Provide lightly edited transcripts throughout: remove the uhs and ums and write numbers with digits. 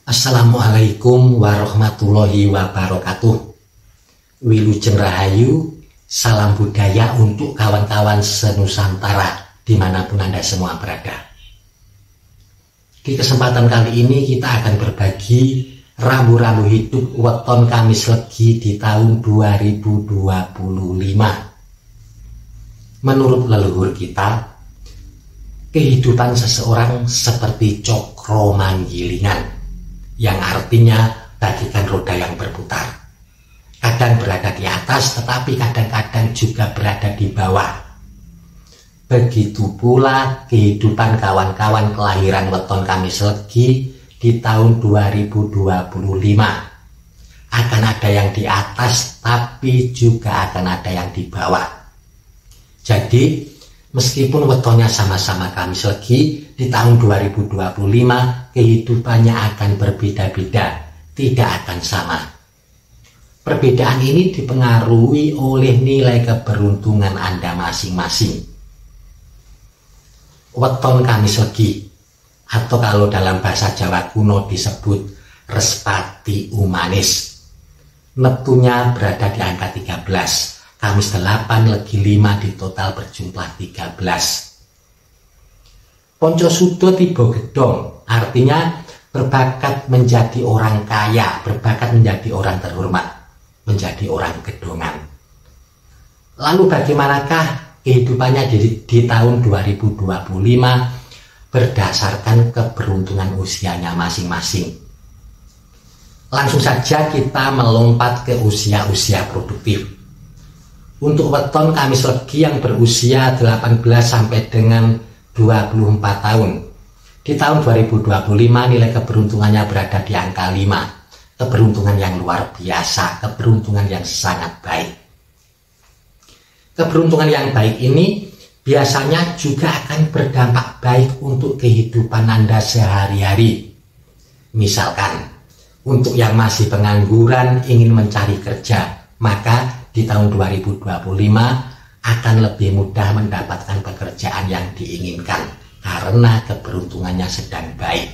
Assalamualaikum warahmatullahi wabarakatuh. Wilujeng Rahayu, salam budaya untuk kawan-kawan senusantara dimanapun Anda semua berada. Di kesempatan kali ini kita akan berbagi rambu-rambu hidup weton Kamis Legi di tahun 2025. Menurut leluhur kita, kehidupan seseorang seperti cokro manggilingan, yang artinya bagikan roda yang berputar. Kadang berada di atas, tetapi kadang-kadang juga berada di bawah. Begitu pula kehidupan kawan-kawan kelahiran weton Kamis Legi di tahun 2025. Akan ada yang di atas, tapi juga akan ada yang di bawah. Jadi, meskipun wetonnya sama-sama Kamis Legi, di tahun 2025 kehidupannya akan berbeda-beda, tidak akan sama. Perbedaan ini dipengaruhi oleh nilai keberuntungan Anda masing-masing. Weton Kamis Legi, atau kalau dalam bahasa Jawa kuno disebut Respati Umanis, neptunya berada di angka 13. Kamis 8, Legi 5 di total berjumlah 13. Ponco Sudo Tibo Gedong, artinya berbakat menjadi orang kaya, berbakat menjadi orang terhormat, menjadi orang gedongan. Lalu bagaimanakah kehidupannya di tahun 2025 berdasarkan keberuntungan usianya masing-masing? Langsung saja kita melompat ke usia-usia produktif. Untuk weton Kamis Legi yang berusia 18 sampai dengan 24 tahun. Di tahun 2025 nilai keberuntungannya berada di angka 5. Keberuntungan yang luar biasa, keberuntungan yang sangat baik. Keberuntungan yang baik ini biasanya juga akan berdampak baik untuk kehidupan Anda sehari-hari. Misalkan, untuk yang masih pengangguran ingin mencari kerja, maka di tahun 2025 akan lebih mudah mendapatkan pekerjaan yang diinginkan karena keberuntungannya sedang baik.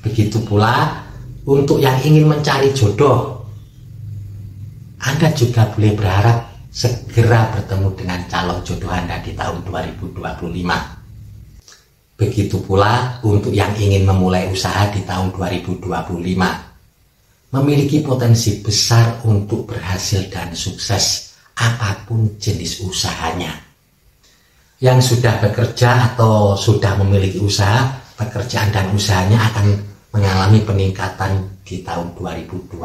Begitu pula untuk yang ingin mencari jodoh, Anda juga boleh berharap segera bertemu dengan calon jodoh Anda di tahun 2025. Begitu pula untuk yang ingin memulai usaha di tahun 2025, memiliki potensi besar untuk berhasil dan sukses apapun jenis usahanya. Yang sudah bekerja atau sudah memiliki usaha, pekerjaan dan usahanya akan mengalami peningkatan di tahun 2025.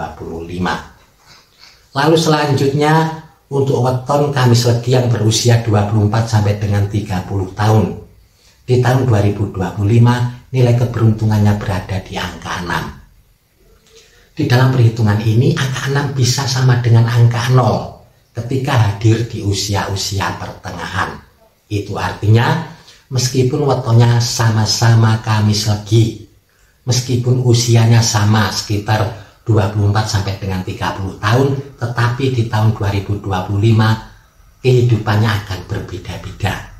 Lalu selanjutnya untuk weton Kamis Legi yang berusia 24 sampai dengan 30 tahun. Di tahun 2025 nilai keberuntungannya berada di angka 6. Di dalam perhitungan ini angka 6 bisa sama dengan angka 0 ketika hadir di usia-usia pertengahan. Itu artinya meskipun wetonnya sama-sama Kamis Legi, meskipun usianya sama sekitar 24 sampai dengan 30 tahun, tetapi di tahun 2025 kehidupannya akan berbeda-beda.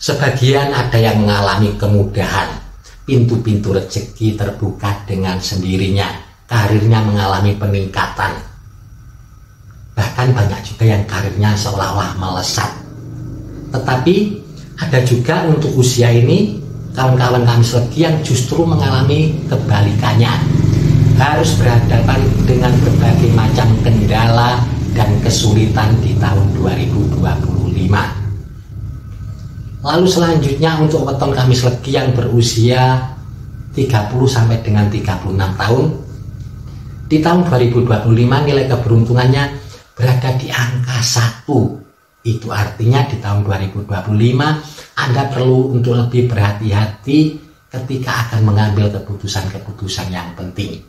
Sebagian ada yang mengalami kemudahan, pintu-pintu rezeki terbuka dengan sendirinya, karirnya mengalami peningkatan. Bahkan banyak juga yang karirnya seolah-olah melesat. Tetapi ada juga untuk usia ini kawan-kawan Kamis Legi yang justru mengalami kebalikannya, harus berhadapan dengan berbagai macam kendala dan kesulitan di tahun 2025. Lalu selanjutnya untuk weton Kamis Legi yang berusia 30 sampai dengan 36 tahun, di tahun 2025 nilai keberuntungannya berada di angka 1. Itu artinya di tahun 2025 Anda perlu untuk lebih berhati-hati ketika akan mengambil keputusan-keputusan yang penting.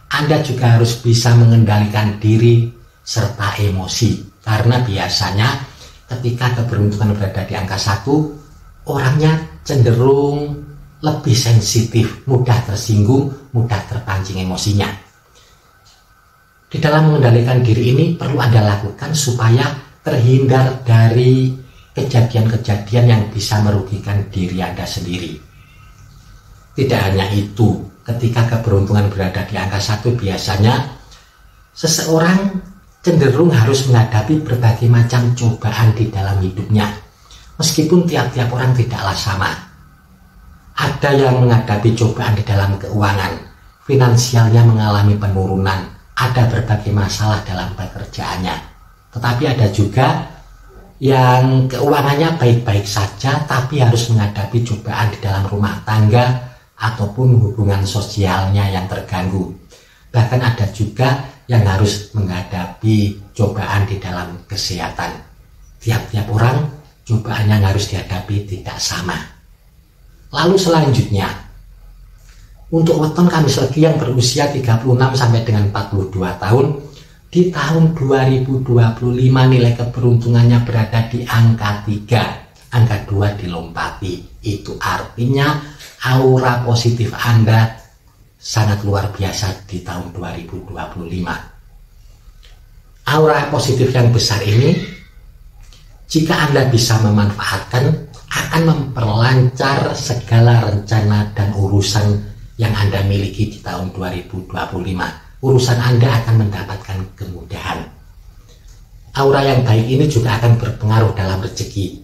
Anda juga harus bisa mengendalikan diri serta emosi, karena biasanya ketika keberuntungan berada di angka 1, orangnya cenderung lebih sensitif, mudah tersinggung, mudah terpancing emosinya. Di dalam mengendalikan diri ini perlu Anda lakukan supaya terhindar dari kejadian-kejadian yang bisa merugikan diri Anda sendiri. Tidak hanya itu, ketika keberuntungan berada di angka 1, biasanya seseorang cenderung harus menghadapi berbagai macam cobaan di dalam hidupnya. Meskipun tiap-tiap orang tidaklah sama. Ada yang menghadapi cobaan di dalam keuangan, finansialnya mengalami penurunan, ada berbagai masalah dalam pekerjaannya. Tetapi ada juga yang keuangannya baik-baik saja, tapi harus menghadapi cobaan di dalam rumah tangga ataupun hubungan sosialnya yang terganggu. Bahkan ada juga yang harus menghadapi cobaan di dalam kesehatan. Tiap-tiap orang cobaan yang harus dihadapi tidak sama. Lalu selanjutnya, untuk weton Kamis Legi yang berusia 36 sampai dengan 42 tahun, di tahun 2025 nilai keberuntungannya berada di angka 3, angka 2 dilompati. Itu artinya aura positif Anda sangat luar biasa di tahun 2025. Aura positif yang besar ini, jika Anda bisa memanfaatkan, akan memperlancar segala rencana dan urusan yang Anda miliki di tahun 2025. Urusan Anda akan mendapatkan kemudahan. Aura yang baik ini juga akan berpengaruh dalam rezeki.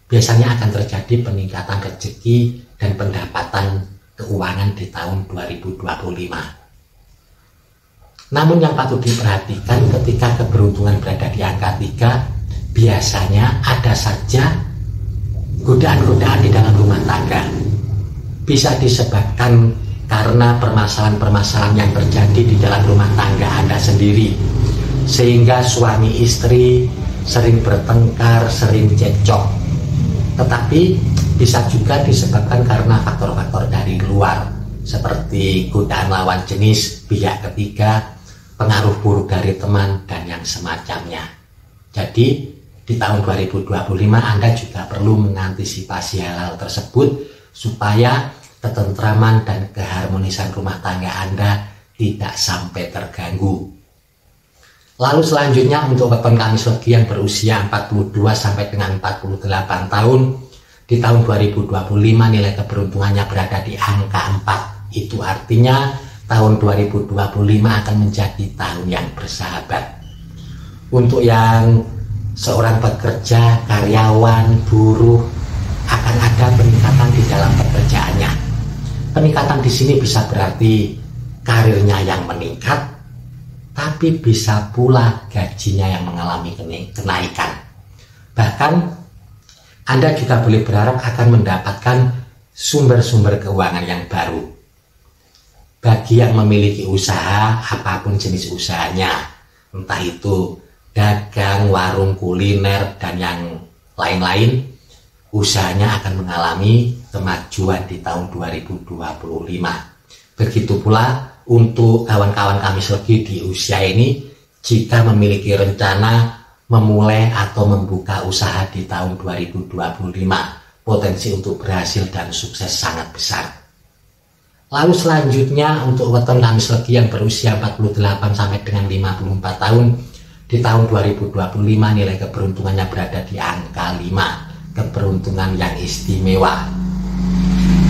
Biasanya akan terjadi peningkatan rezeki dan pendapatan keuangan di tahun 2025. Namun yang patut diperhatikan, ketika keberuntungan berada di angka 3, biasanya ada saja godaan-godaan di dalam rumah tangga. Bisa disebabkan karena permasalahan-permasalahan yang terjadi di dalam rumah tangga Anda sendiri, sehingga suami istri sering bertengkar, sering cekcok. Tetapi bisa juga disebabkan karena faktor-faktor dari luar, seperti godaan lawan jenis, pihak ketiga, pengaruh buruk dari teman, dan yang semacamnya. Jadi di tahun 2025 Anda juga perlu mengantisipasi hal-hal tersebut supaya ketentraman dan keharmonisan rumah tangga Anda tidak sampai terganggu. Lalu selanjutnya untuk weton Kamis Legi yang berusia 42 sampai dengan 48 tahun, di tahun 2025 nilai keberuntungannya berada di angka 4. Itu artinya tahun 2025 akan menjadi tahun yang bersahabat. Untuk yang seorang pekerja, karyawan, buruh, akan ada peningkatan di dalam pekerjaannya. Peningkatan di sini bisa berarti karirnya yang meningkat, tapi bisa pula gajinya yang mengalami kenaikan. Bahkan Anda juga boleh berharap akan mendapatkan sumber-sumber keuangan yang baru. Bagi yang memiliki usaha, apapun jenis usahanya, entah itu dagang, warung kuliner, dan yang lain-lain, usahanya akan mengalami kemajuan di tahun 2025. Begitu pula untuk kawan-kawan Kamis Legi di usia ini, jika memiliki rencana memulai atau membuka usaha di tahun 2025, potensi untuk berhasil dan sukses sangat besar. Lalu selanjutnya untuk weton Kamis Legi yang berusia 48 sampai dengan 54 tahun, di tahun 2025 nilai keberuntungannya berada di angka 5, keberuntungan yang istimewa.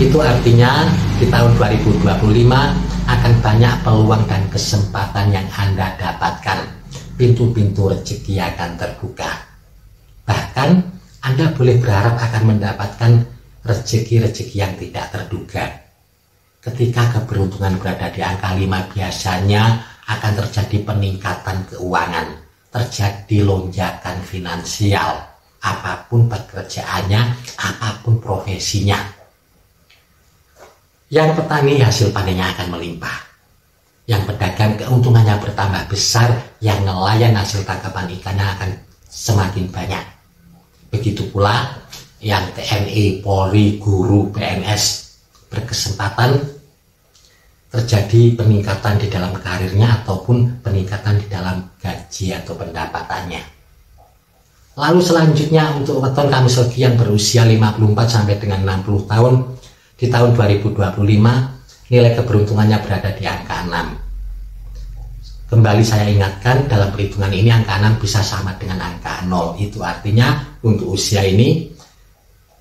Itu artinya di tahun 2025 akan banyak peluang dan kesempatan yang Anda dapatkan. Pintu-pintu rezeki akan terbuka. Bahkan Anda boleh berharap akan mendapatkan rezeki-rezeki yang tidak terduga. Ketika keberuntungan berada di angka 5, biasanya akan terjadi peningkatan keuangan, terjadi lonjakan finansial, apapun pekerjaannya, apapun profesinya. Yang petani hasil panennya akan melimpah, yang pedagang keuntungannya bertambah besar, yang nelayan hasil tangkapan ikannya akan semakin banyak. Begitu pula yang TNI, Polri, guru, PNS berkesempatan terjadi peningkatan di dalam karirnya ataupun peningkatan di dalam gaji atau pendapatannya. Lalu selanjutnya untuk weton Kamis Legi yang berusia 54 sampai dengan 60 tahun, di tahun 2025 nilai keberuntungannya berada di angka 6. Kembali saya ingatkan, dalam perhitungan ini angka 6 bisa sama dengan angka 0. Itu artinya untuk usia ini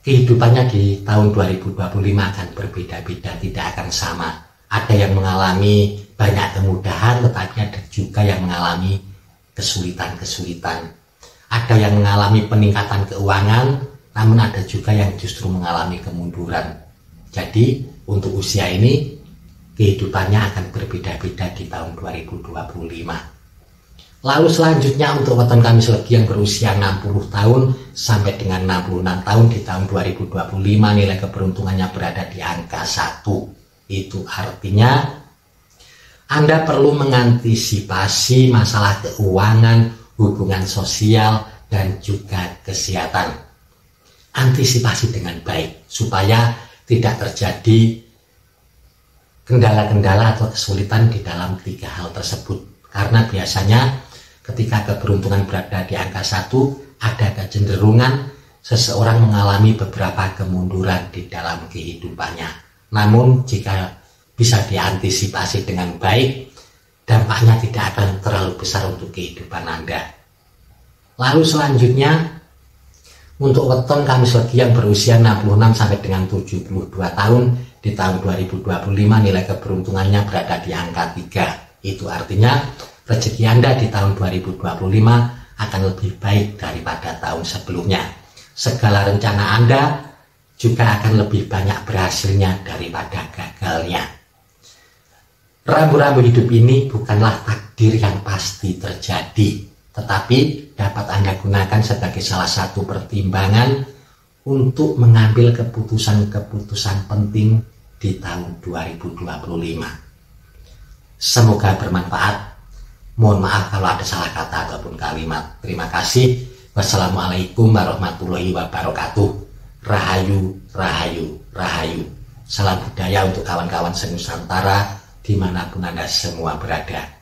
kehidupannya di tahun 2025 akan berbeda-beda, tidak akan sama. Ada yang mengalami banyak kemudahan, tetapi ada juga yang mengalami kesulitan-kesulitan. Ada yang mengalami peningkatan keuangan, namun ada juga yang justru mengalami kemunduran. Jadi untuk usia ini kehidupannya akan berbeda-beda di tahun 2025. Lalu selanjutnya untuk weton Kamis Legi yang berusia 60 tahun sampai dengan 66 tahun di tahun 2025 nilai keberuntungannya berada di angka 1. Itu artinya Anda perlu mengantisipasi masalah keuangan, hubungan sosial, dan juga kesehatan. Antisipasi dengan baik supaya tidak terjadi kendala-kendala atau kesulitan di dalam 3 hal tersebut. Karena biasanya ketika keberuntungan berada di angka 1, ada kecenderungan seseorang mengalami beberapa kemunduran di dalam kehidupannya. Namun jika bisa diantisipasi dengan baik, dampaknya tidak akan terlalu besar untuk kehidupan Anda. Lalu selanjutnya untuk weton Kamis Legi yang berusia 66 sampai dengan 72 tahun di tahun 2025 nilai keberuntungannya berada di angka 3. Itu artinya rezeki Anda di tahun 2025 akan lebih baik daripada tahun sebelumnya. Segala rencana Anda juga akan lebih banyak berhasilnya daripada gagalnya. Rambu-rambu hidup ini bukanlah takdir yang pasti terjadi, tetapi dapat Anda gunakan sebagai salah satu pertimbangan untuk mengambil keputusan-keputusan penting di tahun 2025. Semoga bermanfaat. Mohon maaf kalau ada salah kata ataupun kalimat. Terima kasih. Wassalamualaikum warahmatullahi wabarakatuh. Rahayu, rahayu, rahayu. Salam budaya untuk kawan-kawan senusantara dimanapun Anda semua berada.